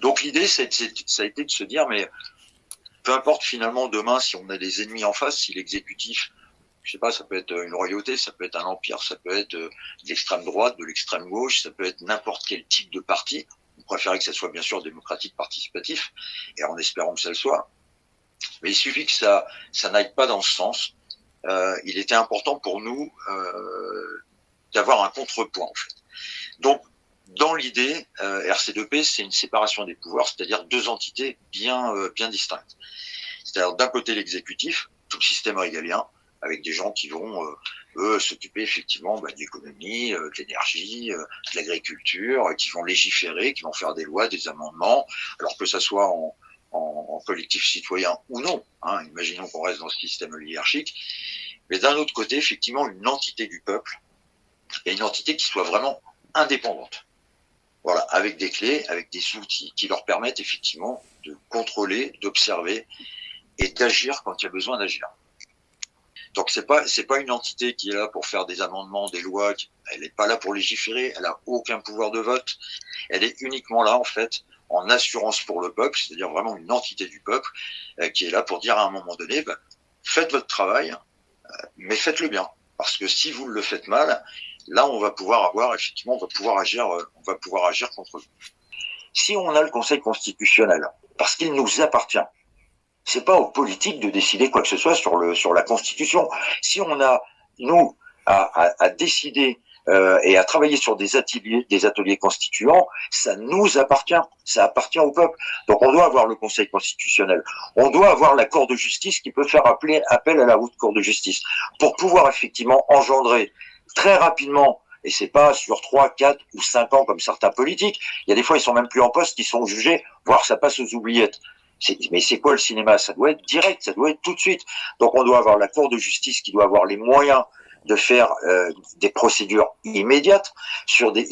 Donc l'idée, ça a été de se dire, mais peu importe finalement demain si on a des ennemis en face, si l'exécutif, je sais pas, ça peut être une royauté, ça peut être un empire, ça peut être de l'extrême droite, de l'extrême gauche, ça peut être n'importe quel type de parti. On préférait que ça soit bien sûr démocratique, participatif, et en espérant que ça le soit. Mais il suffit que ça n'aille pas dans ce sens. Il était important pour nous d'avoir un contrepoint en fait. Donc dans l'idée, RC2P, c'est une séparation des pouvoirs, c'est-à-dire deux entités bien distinctes. C'est-à-dire d'un côté l'exécutif, tout le système régalien, avec des gens qui vont eux s'occuper effectivement de l'économie, de l'énergie, de l'agriculture, qui vont légiférer, qui vont faire des lois, des amendements, alors que ça soit en collectif citoyen ou non. Hein, imaginons qu'on reste dans ce système oligarchique. Mais d'un autre côté, effectivement, une entité du peuple, et une entité qui soit vraiment indépendante. Voilà, avec des clés, avec des outils qui leur permettent effectivement de contrôler, d'observer et d'agir quand il y a besoin d'agir. Donc c'est pas une entité qui est là pour faire des amendements, des lois, elle n'est pas là pour légiférer, elle a aucun pouvoir de vote, elle est uniquement là en fait en assurance pour le peuple, c'est-à-dire vraiment une entité du peuple qui est là pour dire à un moment donné, faites votre travail, mais faites-le bien, parce que si vous le faites mal, là on va pouvoir agir contre vous. Si on a le Conseil constitutionnel, parce qu'il nous appartient, c'est pas aux politiques de décider quoi que ce soit sur la Constitution. Si on a nous à décider et à travailler sur des ateliers constituants, ça nous appartient, ça appartient au peuple. Donc on doit avoir le Conseil constitutionnel, on doit avoir la Cour de justice qui peut faire appel à la haute Cour de justice pour pouvoir effectivement engendrer très rapidement. Et c'est pas sur 3, 4 ou 5 ans comme certains politiques. Il y a des fois, ils sont même plus en poste, ils sont jugés, voire ça passe aux oubliettes. Mais c'est quoi le cinéma? Ça doit être direct, ça doit être tout de suite. Donc on doit avoir la Cour de justice qui doit avoir les moyens de faire des procédures immédiates sur des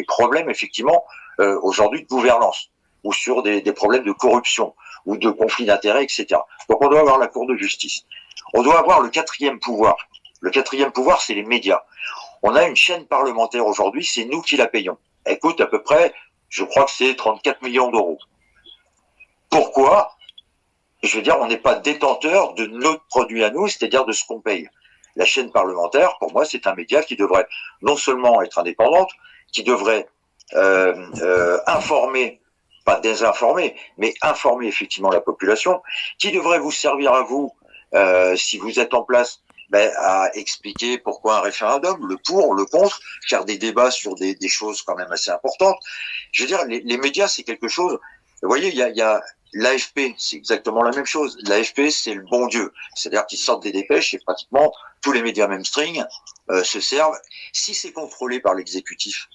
problèmes effectivement aujourd'hui de gouvernance ou sur des problèmes de corruption ou de conflits d'intérêts, etc. Donc on doit avoir la Cour de justice. On doit avoir le quatrième pouvoir. Le quatrième pouvoir, c'est les médias. On a une chaîne parlementaire aujourd'hui, c'est nous qui la payons. Elle coûte à peu près, je crois que c'est 34 millions d'euros. Pourquoi? Je veux dire, on n'est pas détenteur de notre produit à nous, c'est-à-dire de ce qu'on paye. La chaîne parlementaire, pour moi, c'est un média qui devrait non seulement être indépendante, qui devrait informer, pas désinformer, mais informer effectivement la population, qui devrait vous servir à vous, si vous êtes en place, à expliquer pourquoi un référendum, le pour, le contre, faire des débats sur des choses quand même assez importantes. Je veux dire, les médias, c'est quelque chose. Vous voyez, il y a l'AFP, c'est exactement la même chose. L'AFP, c'est le bon Dieu. C'est-à-dire qu'ils sortent des dépêches et pratiquement tous les médias mainstream se servent. Si c'est contrôlé par l'exécutif,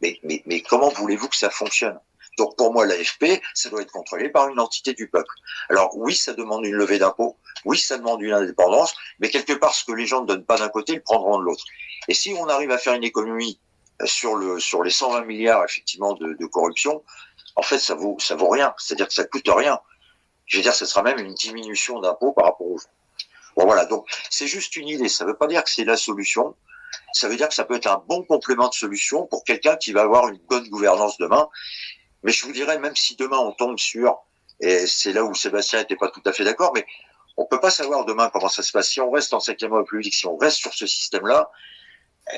mais comment voulez-vous que ça fonctionne? Donc pour moi, l'AFP, ça doit être contrôlé par une entité du peuple. Alors oui, ça demande une levée d'impôts, oui, ça demande une indépendance, mais quelque part, ce que les gens ne donnent pas d'un côté, ils prendront de l'autre. Et si on arrive à faire une économie sur les 120 milliards effectivement de corruption, en fait, ça vaut rien. C'est-à-dire que ça coûte rien. Je veux dire, ça sera même une diminution d'impôts par rapport aux gens. Bon, voilà. Donc, c'est juste une idée. Ça ne veut pas dire que c'est la solution. Ça veut dire que ça peut être un bon complément de solution pour quelqu'un qui va avoir une bonne gouvernance demain. Mais je vous dirais, même si demain on tombe sur, et c'est là où Sébastien n'était pas tout à fait d'accord, mais on peut pas savoir demain comment ça se passe. Si on reste en 5e République, si on reste sur ce système-là,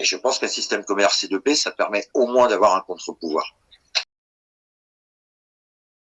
je pense qu'un système comme RC2P, ça permet au moins d'avoir un contre-pouvoir.